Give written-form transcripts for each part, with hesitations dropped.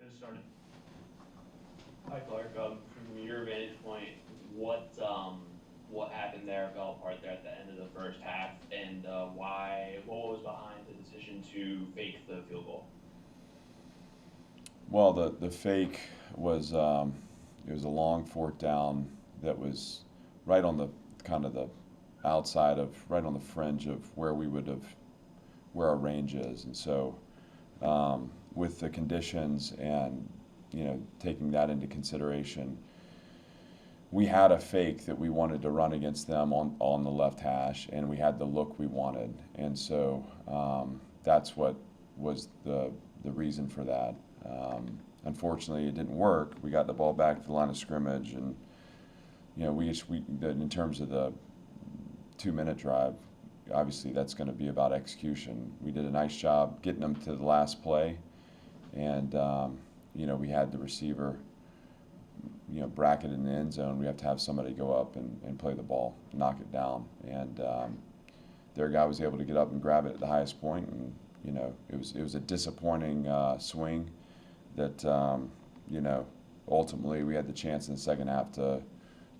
Get started. Hi Clark. From your vantage point, what happened there fell apart there at the end of the first half, and why? What was behind the decision to fake the field goal? Well, the fake was it was a long fourth down that was right on the kind of the outside of right on the fringe of where we would have where our range is, and so with the conditions and taking that into consideration, we had a fake that we wanted to run against them on the left hash, and we had the look we wanted, and so that's what was the reason for that. Unfortunately, it didn't work. We got the ball back to the line of scrimmage, and in terms of the 2 minute drive, obviously that's going to be about execution. We did a nice job getting them to the last play, and we had the receiver bracket in the end zone. We have to have somebody go up and play the ball, knock it down, and their guy was able to get up and grab it at the highest point, and it was a disappointing swing that ultimately we had the chance in the second half to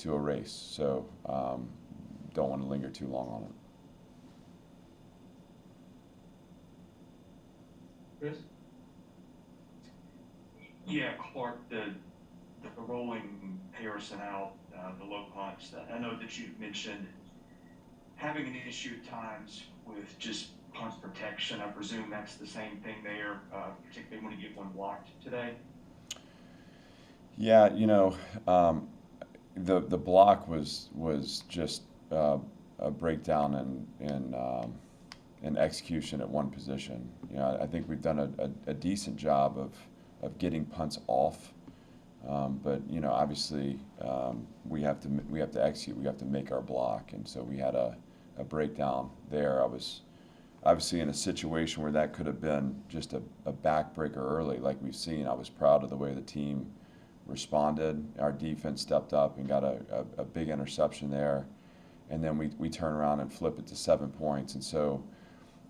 erase. So don't want to linger too long on it. Chris? Yeah, Clark, the rolling Harrison out, the low punch. I know that you mentioned having an issue at times with just punch protection. I presume that's the same thing there, particularly when you get one blocked today. Yeah, the block was just a breakdown in execution at one position. I think we've done a decent job of getting punts off, but obviously we have to execute. We have to make our block, and so we had a breakdown there. I was obviously in a situation where that could have been just a backbreaker early, like we've seen. I was proud of the way the team responded. Our defense stepped up and got a big interception there, and then we turn around and flip it to 7 points. And so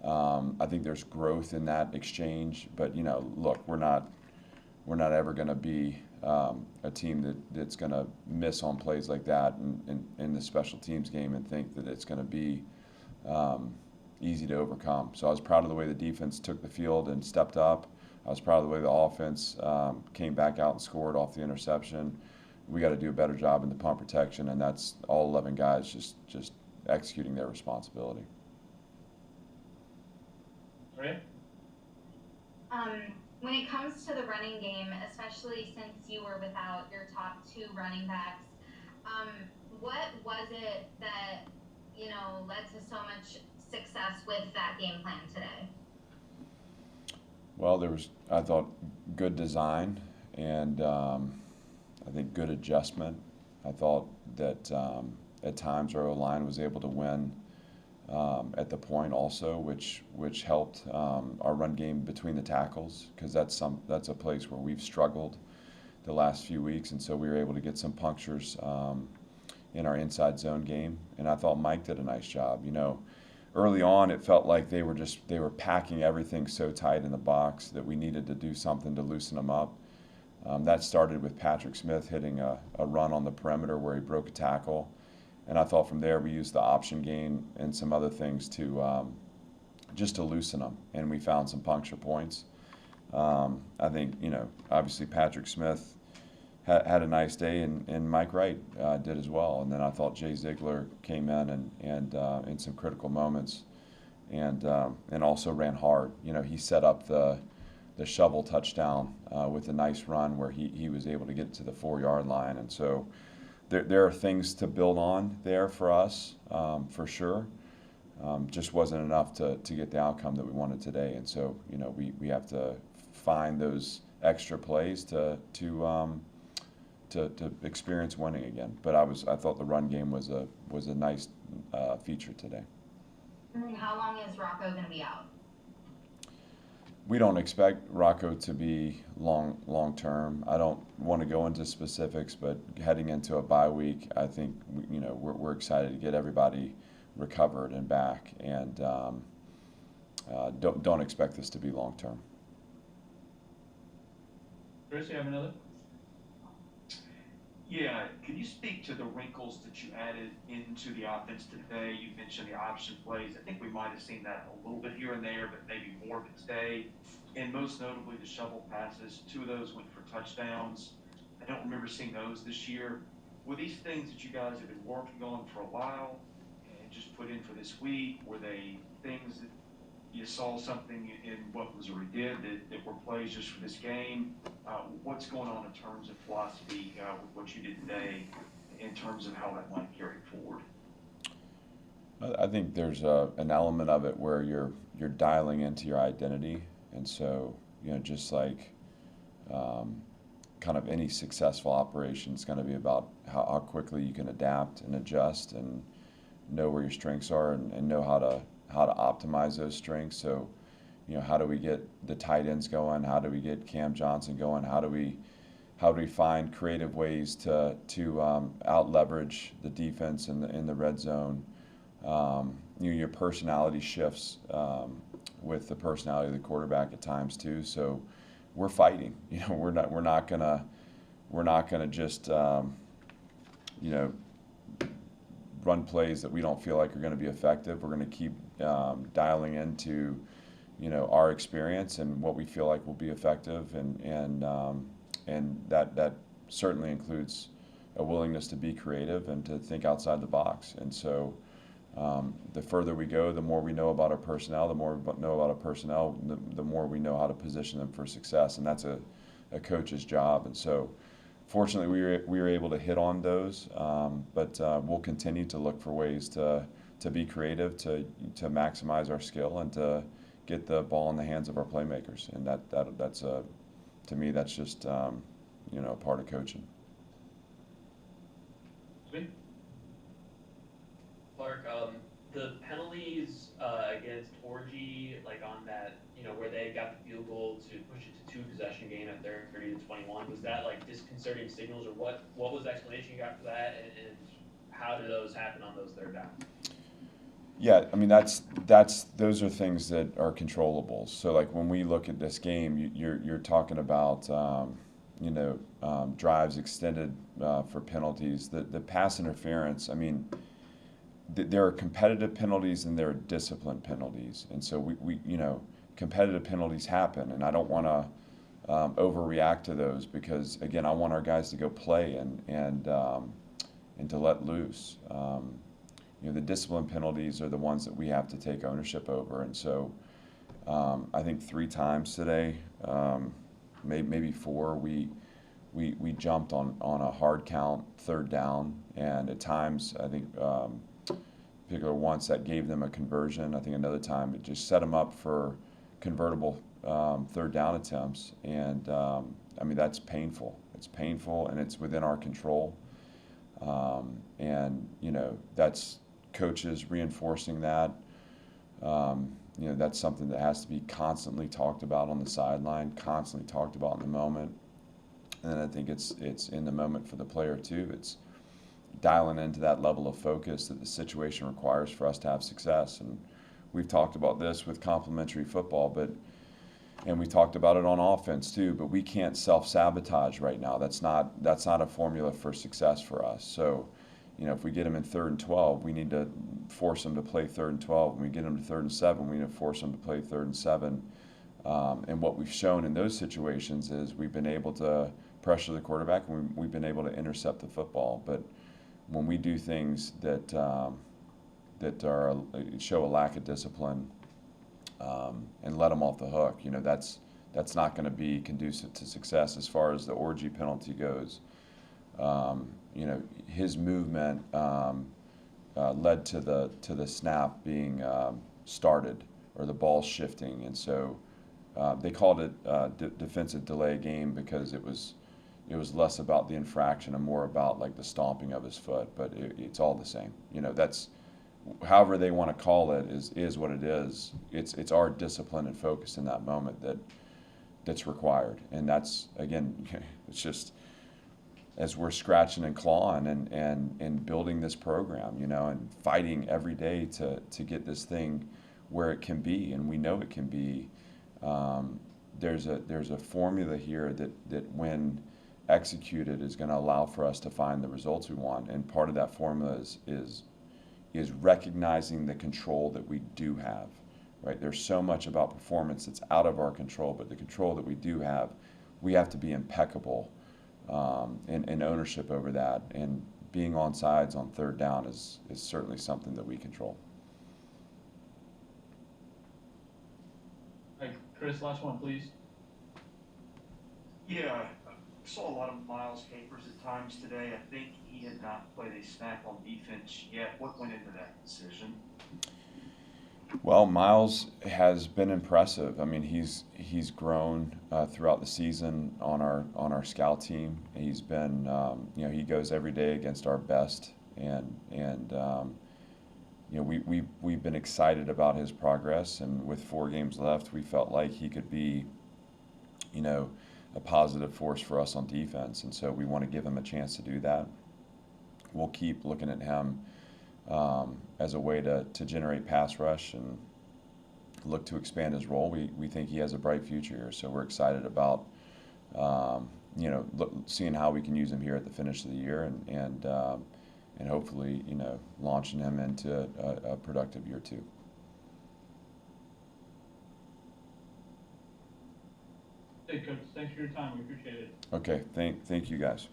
I think there's growth in that exchange. But look, we're not ever going to be a team that's going to miss on plays like that in the special teams game and think that it's going to be easy to overcome. So I was proud of the way the defense took the field and stepped up. I was proud of the way the offense came back out and scored off the interception. We got to do a better job in the punt protection, and that's all 11 guys just executing their responsibility. Maria? When it comes to the running game, especially since you were without your top two running backs, what was it that led to so much success with that game plan today? Well, there was, I thought, good design and I think good adjustment. I thought that at times our O-line was able to win at the point also, which helped our run game between the tackles, because that's a place where we've struggled the last few weeks, and so we were able to get some punctures in our inside zone game. And I thought Mike did a nice job. Early on, it felt like they were packing everything so tight in the box that we needed to do something to loosen them up. That started with Patrick Smith hitting a run on the perimeter where he broke a tackle, and I thought from there we used the option game and some other things to just to loosen them, and we found some puncture points. I think obviously Patrick Smith had a nice day, and Mike Wright did as well. And then I thought Jay Ziegler came in and in some critical moments, and also ran hard. He set up the shovel touchdown with a nice run where he was able to get to the 4 yard line. And so there are things to build on there for us, for sure. Just wasn't enough to get the outcome that we wanted today. And so we have to find those extra plays to experience winning again. But I thought the run game was a nice feature today. And then how long is Rocco going to be out? We don't expect Rocco to be long term. I don't want to go into specifics, but heading into a bye week, I think we're excited to get everybody recovered and back, and don't expect this to be long term. Chris, you have another? Yeah, can you speak to the wrinkles that you added into the offense today? You mentioned the option plays. I think we might have seen that a little bit here and there, but maybe more of it today. And most notably, the shovel passes. 2 of those went for touchdowns. I don't remember seeing those this year. Were these things that you guys have been working on for a while and just put in for this week? Were they things that you saw something in what Missouri did that were plays just for this game? What's going on in terms of philosophy with what you did today in terms of how that might carry forward? I think there's an element of it where you're dialing into your identity, and so just like kind of any successful operation is going to be about how quickly you can adapt and adjust and know where your strengths are and know how to optimize those strengths. So, how do we get the tight ends going? How do we get Cam Johnson going? How do we find creative ways to out leverage the defense in the red zone? Your personality shifts with the personality of the quarterback at times too. So we're fighting. We're not gonna just run plays that we don't feel like are going to be effective. We're going to keep dialing into our experience and what we feel like will be effective, and that certainly includes a willingness to be creative and to think outside the box. And so the further we go, the more we know about our personnel. The more we know about our personnel, the more we know how to position them for success, and that's a coach's job. And so fortunately, we were able to hit on those, but we'll continue to look for ways to be creative, to maximize our skill, and to get the ball in the hands of our playmakers. And that's to me, that's just a part of coaching. Sweet. Clark, the penalties against Orgy, like on that, where they got the field goal to push it to 2-possession game at 30-21, was that like disconcerting signals, or what was the explanation you got for that, and how do those happen on those third downs? Yeah, I mean those are things that are controllables. So like when we look at this game, you're talking about drives extended for penalties. The pass interference. I mean, there are competitive penalties and there are discipline penalties, and so we competitive penalties happen, and I don't want to overreact to those, because again, I want our guys to go play and to let loose. The discipline penalties are the ones that we have to take ownership over, and so I think 3 times today, maybe 4, we jumped on a hard count third down, and at times I think particular once that gave them a conversion. I think another time it just set them up for convertible third down attempts, and I mean that's painful. It's painful, and it's within our control, and that's coaches reinforcing that. That's something that has to be constantly talked about on the sideline, constantly talked about in the moment, and I think it's in the moment for the player too. It's dialing into that level of focus that the situation requires for us to have success. And we've talked about this with complementary football, and we talked about it on offense too, but we can't self-sabotage right now. That's not a formula for success for us. So, if we get them in 3rd and 12, we need to force them to play 3rd and 12. When we get them to 3rd and 7, we need to force them to play 3rd and 7. And what we've shown in those situations is we've been able to pressure the quarterback, and we've been able to intercept the football. But when we do things that show a lack of discipline and let them off the hook, that's not going to be conducive to success. As far as the Orgy penalty goes, his movement led to the snap being started, or the ball shifting, and so they called it defensive delay game, because it was less about the infraction and more about like the stomping of his foot. But it's all the same. That's however they want to call it is what it is. It's our discipline and focus in that moment that's required, and that's again, it's just as we're scratching and clawing and building this program, and fighting every day to get this thing where it can be, and we know it can be. there's a formula here that when executed is going to allow for us to find the results we want, and part of that formula is recognizing the control that we do have. Right? There's so much about performance that's out of our control, but the control that we do have, we have to be impeccable in ownership over that. And being on sides on third down is certainly something that we control. All right, Chris, last one, please. Yeah, I saw a lot of Miles Capers at times today. I think he had not played a snap on defense yet. What went into that decision? Well, Miles has been impressive. I mean, he's grown throughout the season on our scout team. He's been, he goes every day against our best, and we've been excited about his progress. And with 4 games left, we felt like he could be, a positive force for us on defense, and so we want to give him a chance to do that. We'll keep looking at him as a way to generate pass rush and look to expand his role. We think he has a bright future here, so we're excited about seeing how we can use him here at the finish of the year, and hopefully launching him into a productive year too. Hey, Coach, thanks for your time. We appreciate it. Okay, thank you guys.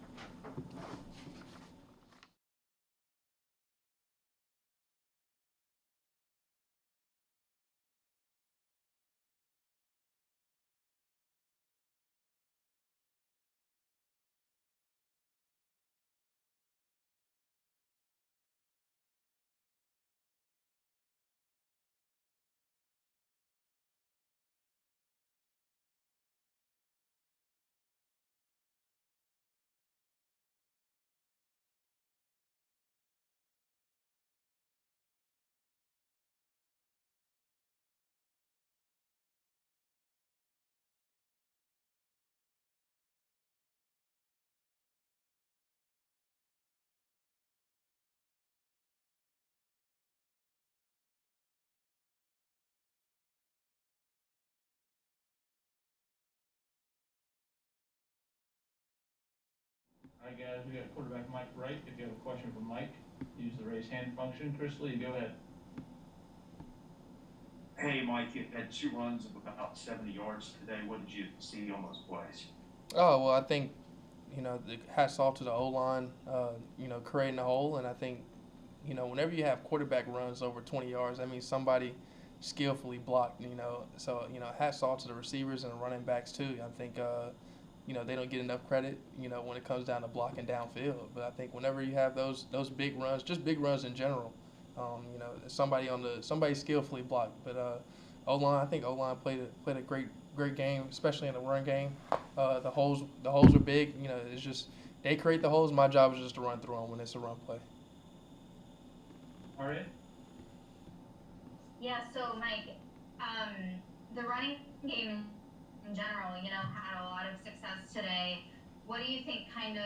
All right, guys, we got quarterback Mike Wright. If you have a question for Mike, use the raise hand function. Chris Lea, go ahead. Hey, Mike, you had 2 runs of about 70 yards today. What did you see on those plays? Oh, well, I think, the hats off to the O-line, creating a hole. And I think, whenever you have quarterback runs over 20 yards, that means somebody skillfully blocked, So, hats off to the receivers and the running backs, too. I think, they don't get enough credit, when it comes down to blocking downfield. But I think whenever you have those big runs, just big runs in general, somebody skillfully blocked. But O-line, I think O-line played a great game, especially in the run game. The holes are big. It's just they create the holes. My job is just to run through them when it's a run play. All right. Yeah, so Mike, the running game in general, had a lot of success today. What do you think kind of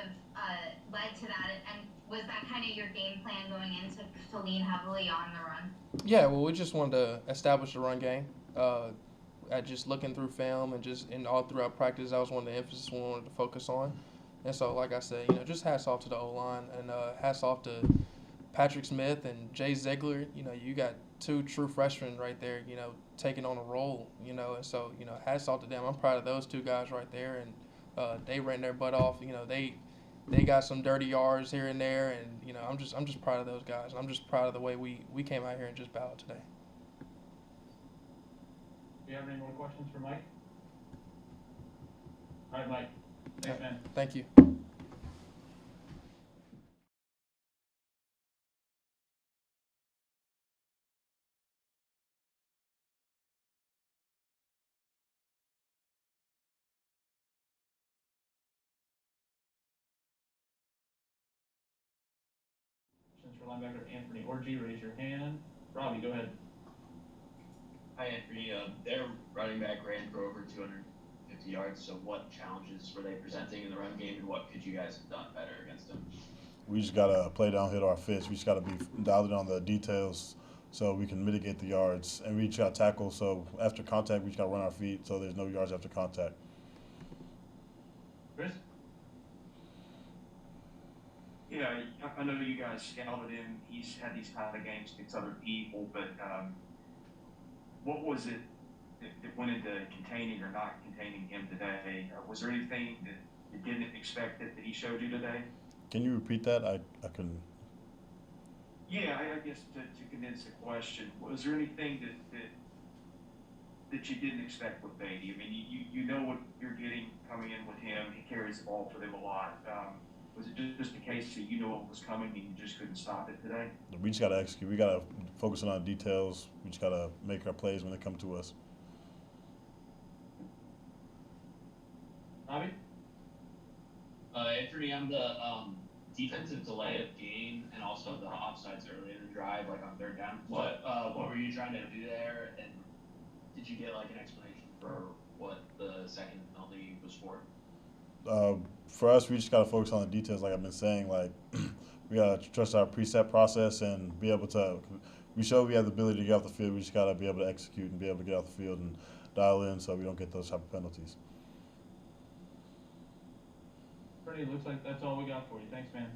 led to that, and was that kind of your game plan going into to lean heavily on the run? Yeah, well, we just wanted to establish the run game. At just looking through film and all throughout practice, that was one of the emphasis we wanted to focus on. And so, like I said, just hats off to the O-line and hats off to Patrick Smith and Jay Ziegler. You got 2 true freshmen right there, taking on a role, and so, hats off to them. I'm proud of those 2 guys right there, and they ran their butt off. They got some dirty yards here and there, and, I'm just proud of those guys. And I'm just proud of the way we came out here and just battled today. Do you have any more questions for Mike? All right, Mike. Thanks, man. Thank you. Questions for linebacker Anthony Orji, raise your hand. Robbie, go ahead. Hi, Anthony. Their running back ran for over 250 yards. So, what challenges were they presenting in the run game, and what could you guys have done better against them? We just gotta play downhill our fits. We just gotta be dialed in on the details, so we can mitigate the yards. And we just got to tackle, so after contact, we just got to run our feet, so there's no yards after contact. Chris? Yeah, I know you guys scouted him. He's had these kind of games against other people, but what was it that went into containing or not containing him today? Was there anything that you didn't expect that he showed you today? Can you repeat that? I couldn't. Yeah, I guess to condense the question, was there anything that you didn't expect with Beatty? I mean, you know what you're getting coming in with him. He carries the ball for them a lot. Was it just a case that you know what was coming and you just couldn't stop it today? We just got to execute. We got to focus on our details. We just got to make our plays when they come to us. Bobby? For me, on the defensive delay of game and also the offsides early in the drive, like on third down, what were you trying to do there? And did you get like an explanation for what the second penalty was for? For us, we just got to focus on the details, like I've been saying. Like, we got to trust our preset process and be able to. We show we have the ability to get off the field. We just got to be able to execute and be able to get off the field and dial in, so we don't get those type of penalties. Pretty looks like that's all we got for you. Thanks, man.